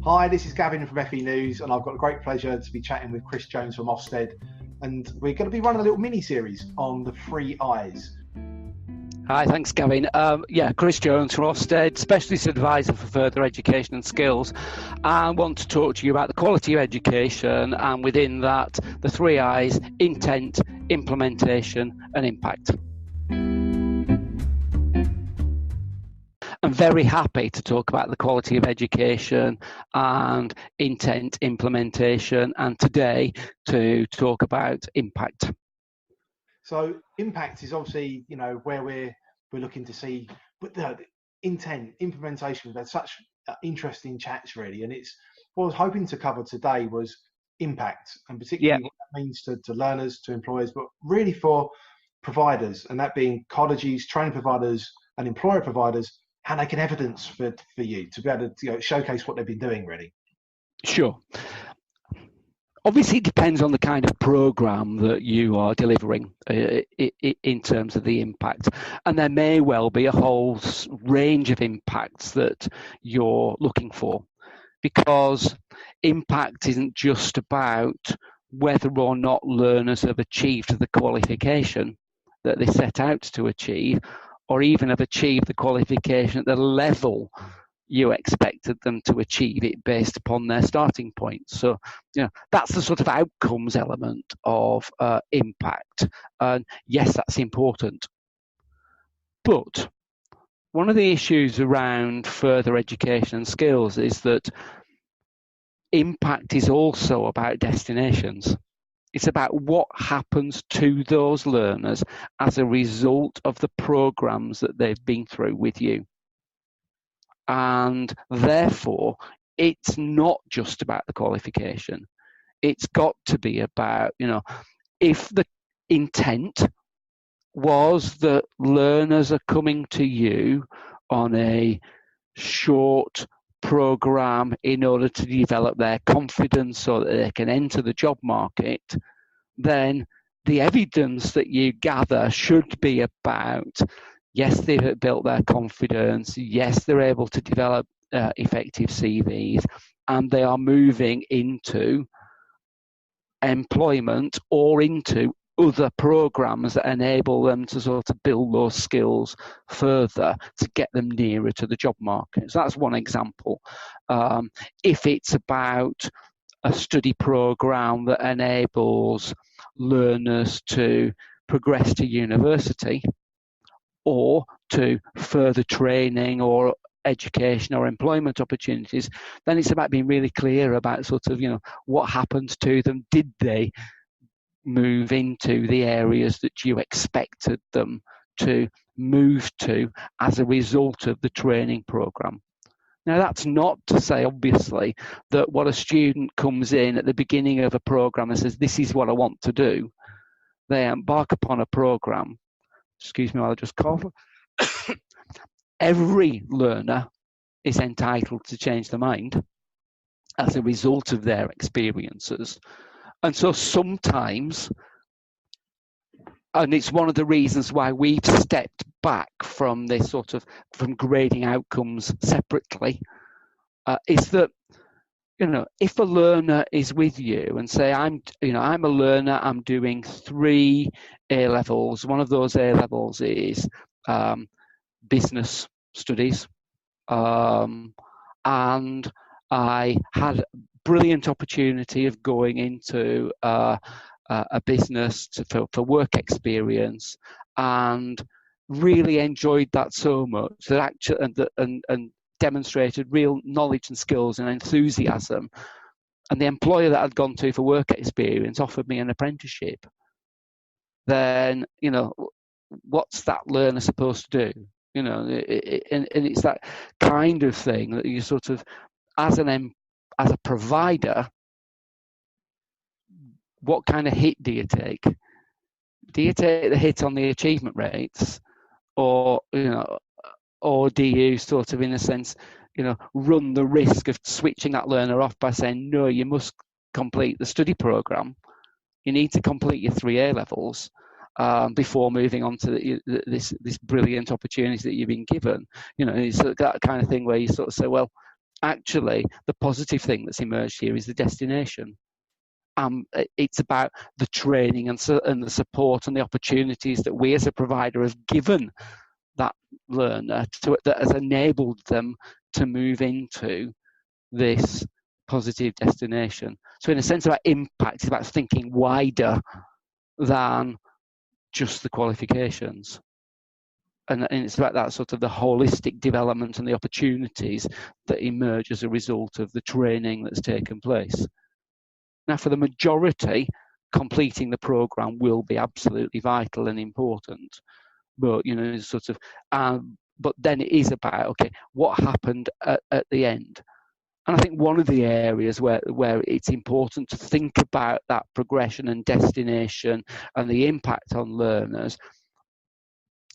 Hi, this is Gavin from FE News, and I've got a great pleasure to be chatting with Chris Jones from Ofsted, and we're going to be running a little mini-series on the 3 I's. Hi, thanks, Gavin. Chris Jones from Ofsted, Specialist Advisor for Further Education and Skills. I want to talk to you about the quality of education, and within that, the 3 I's: intent, implementation, and impact. I'm very happy to talk about the quality of education and intent, implementation, and today to talk about impact. So impact is obviously, where we're looking to see, but the intent, implementation, there's such interesting chats really. And it's what I was hoping to cover today was impact, and particularly what that means to learners, to employers, but really for providers, and that being colleges, training providers and employer providers, how they can evidence for you to be able to showcase what they've been doing really. Sure. Obviously, it depends on the kind of program that you are delivering in terms of the impact. And there may well be a whole range of impacts that you're looking for, because impact isn't just about whether or not learners have achieved the qualification that they set out to achieve, or even have achieved the qualification at the level you expected them to achieve it based upon their starting point. So, that's the sort of outcomes element of impact. And yes, that's important. But one of the issues around further education and skills is that impact is also about destinations. It's about what happens to those learners as a result of the programs that they've been through with you. And therefore, it's not just about the qualification. It's got to be about, if the intent was that learners are coming to you on a short program in order to develop their confidence so that they can enter the job market, then the evidence that you gather should be about, yes, they've built their confidence, yes, they're able to develop effective CVs, and they are moving into employment or into other programs that enable them to sort of build those skills further to get them nearer to the job market. So that's one example. If it's about a study program that enables learners to progress to university or to further training or education or employment opportunities, then it's about being really clear about sort of, what happened to them. Did they move into the areas that you expected them to move to as a result of the training program? Now, that's not to say, obviously, that what a student comes in at the beginning of a program and says, this is what I want to do. They embark upon a program. Excuse me while I just cough. Every learner is entitled to change their mind as a result of their experiences. And so sometimes, and it's one of the reasons why we've stepped back from this sort of, from grading outcomes separately, is that, if a learner is with you and say, I'm a learner, I'm doing 3 A levels. One of those A levels is business studies, and I had brilliant opportunity of going into a business for work experience, and really enjoyed that so much that actually and demonstrated real knowledge and skills and enthusiasm. And the employer that I'd gone to for work experience offered me an apprenticeship. Then, what's that learner supposed to do? And it's that kind of thing that you sort of, as a provider, what kind of hit do you take? Do you take the hit on the achievement rates, or do you sort of, in a sense, run the risk of switching that learner off by saying, no, you must complete the study program. You need to complete your 3 A levels before moving on to this brilliant opportunity that you've been given. It's that kind of thing where you sort of say, well, actually the positive thing that's emerged here is the destination. It's about the training and the support and the opportunities that we as a provider have given that learner that has enabled them to move into this positive destination. So in a sense, about impact, it's about thinking wider than just the qualifications. And it's about that sort of the holistic development and the opportunities that emerge as a result of the training that's taken place. Now, for the majority, completing the programme will be absolutely vital and important. But, but then it is about, okay, what happened at the end? And I think one of the areas where it's important to think about that progression and destination and the impact on learners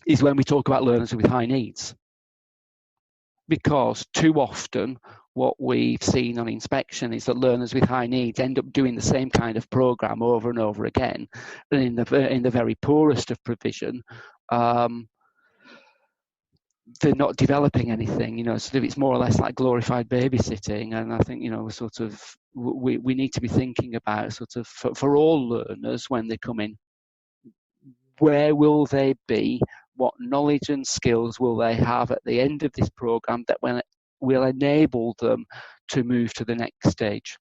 is when we talk about learners with high needs. Because too often what we've seen on inspection is that learners with high needs end up doing the same kind of programme over and over again. And in the very poorest of provision, they're not developing anything, so it's more or less like glorified babysitting. And I think, we need to be thinking about sort of for all learners when they come in, where will they be? What knowledge and skills will they have at the end of this programme that will enable them to move to the next stage?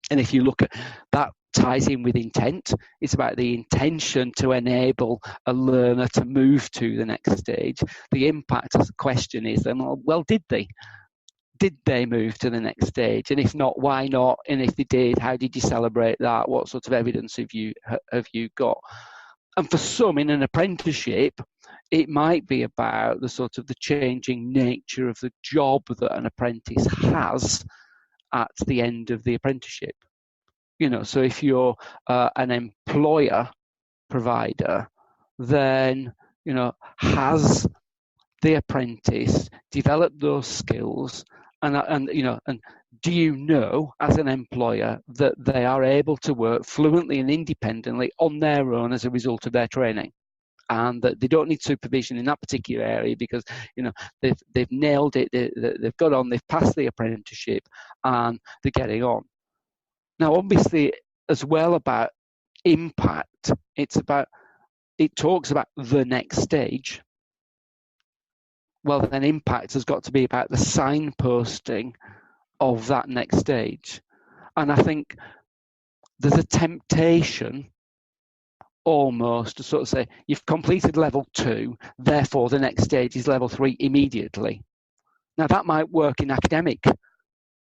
And if you look at that, ties in with intent. It's about the intention to enable a learner to move to the next stage. The impact as a question is then, well, did they move to the next stage? And if not, why not? And if they did, how did you celebrate that? What sort of evidence have you got? And for some in an apprenticeship, it might be about the sort of the changing nature of the job that an apprentice has at the end of the apprenticeship. So if you're an employer provider, then, has the apprentice developed those skills? And do you know, as an employer, that they are able to work fluently and independently on their own as a result of their training? And that they don't need supervision in that particular area because, they've nailed it, they've got on, they've passed the apprenticeship, and they're getting on. Now, obviously, as well about impact, it talks about the next stage. Well, then impact has got to be about the signposting of that next stage. And I think there's a temptation almost to sort of say, you've completed level 2, therefore the next stage is level 3 immediately. Now, that might work in academic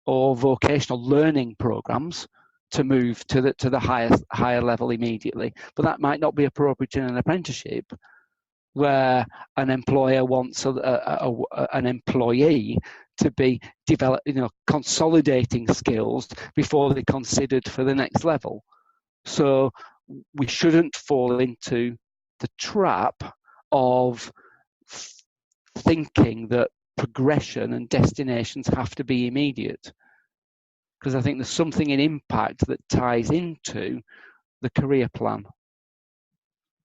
or vocational learning programs to move to the higher level immediately, but that might not be appropriate in an apprenticeship where an employer wants an employee to be consolidating skills before they're considered for the next level. So we shouldn't fall into the trap of thinking that progression and destinations have to be immediate. Because I think there's something in impact that ties into the career plan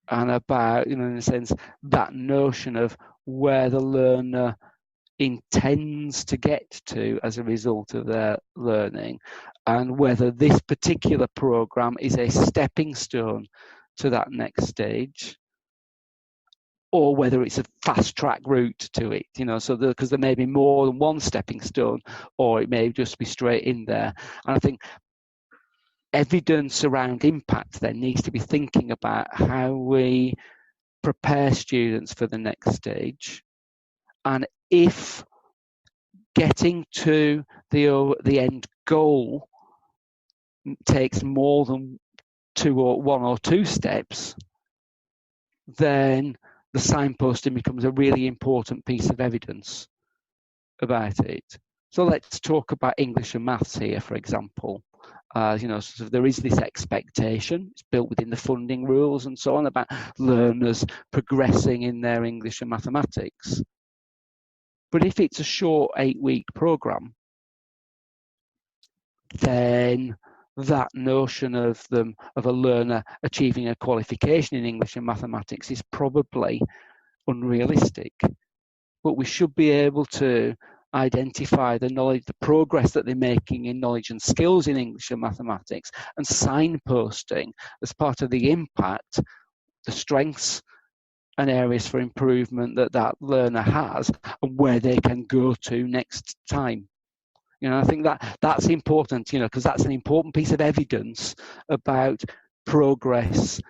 and about, in a sense, that notion of where the learner intends to get to as a result of their learning, and whether this particular program is a stepping stone to that next stage, or whether it's a fast track route to it, because there may be more than one stepping stone, or it may just be straight in there. And I think evidence around impact then needs to be thinking about how we prepare students for the next stage. And if getting to the end goal takes more than one or two steps, then the signposting becomes a really important piece of evidence about it. So let's talk about English and maths here, for example. There is this expectation, it's built within the funding rules and so on, about learners progressing in their English and mathematics. But if it's a short 8-week program, then that notion of a learner achieving a qualification in English and mathematics is probably unrealistic. But we should be able to identify the knowledge, the progress that they're making in knowledge and skills in English and mathematics, and signposting as part of the impact, the strengths and areas for improvement that that learner has and where they can go to next time. I think that's important, because that's an important piece of evidence about progress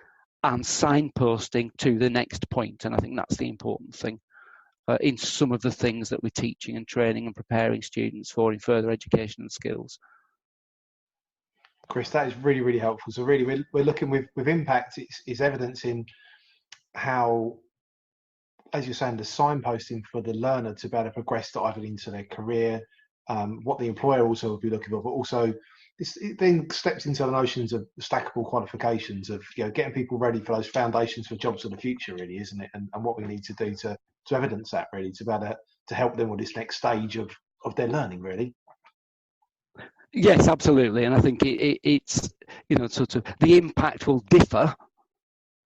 and signposting to the next point. And I think that's the important thing in some of the things that we're teaching and training and preparing students for in further education and skills. Chris, that is really, really helpful. So really, we're looking with impact, it's evidencing how, as you're saying, the signposting for the learner to be able to progress to either into their career, what the employer also will be looking for, but also it then steps into the notions of stackable qualifications of getting people ready for those foundations for jobs of the future, really, isn't it? And what we need to do to evidence that, really, to be able to help them with this next stage of their learning, really. Yes, absolutely. And I think it's sort of the impact will differ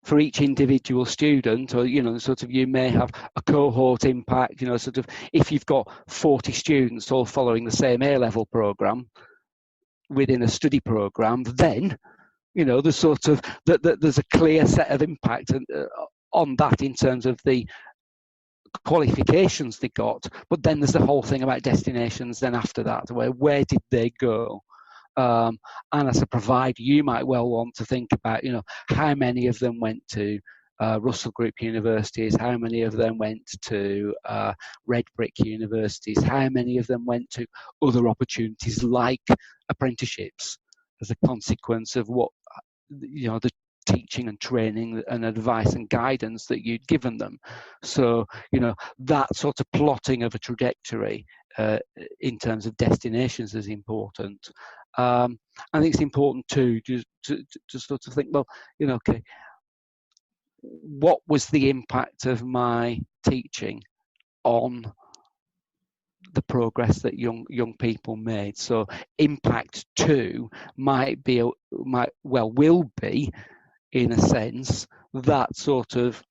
for each individual student, or you may have a cohort impact, sort of if you've got 40 students all following the same A-level program within a study program, then there's sort of there's a clear set of impact on that in terms of the qualifications they got, but then there's the whole thing about destinations then after that, where did they go? And as a provider, you might well want to think about, how many of them went to Russell Group universities, how many of them went to Red Brick universities, how many of them went to other opportunities like apprenticeships as a consequence of what, the teaching and training and advice and guidance that you'd given them. So, that sort of plotting of a trajectory in terms of destinations is important. I think it's important too to sort of think, well, okay, what was the impact of my teaching on the progress that young people made? So impact 2 will be, in a sense, that sort of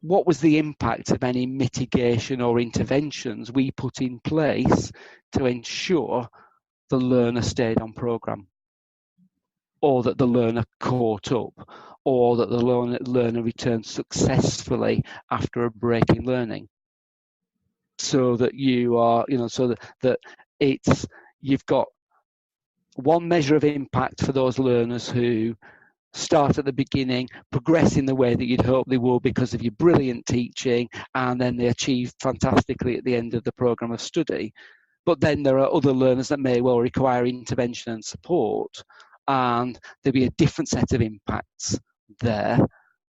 what was the impact of any mitigation or interventions we put in place to ensure the learner stayed on programme, or that the learner caught up, or that the learner returned successfully after a break in learning. So that you are, so that you've got one measure of impact for those learners who start at the beginning, progress in the way that you'd hope they will because of your brilliant teaching, and then they achieve fantastically at the end of the programme of study. But then there are other learners that may well require intervention and support, and there'll be a different set of impacts there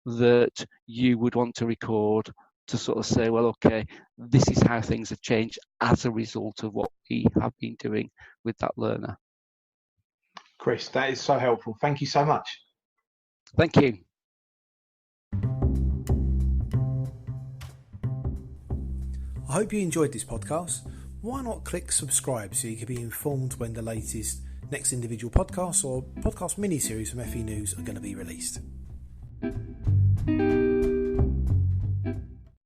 that you would want to record to sort of say, well, okay, this is how things have changed as a result of what we have been doing with that learner. Chris, that is so helpful. Thank you so much. Thank you. I hope you enjoyed this podcast. Why not click subscribe so you can be informed when the latest next individual podcasts or podcast mini-series from FE News are going to be released.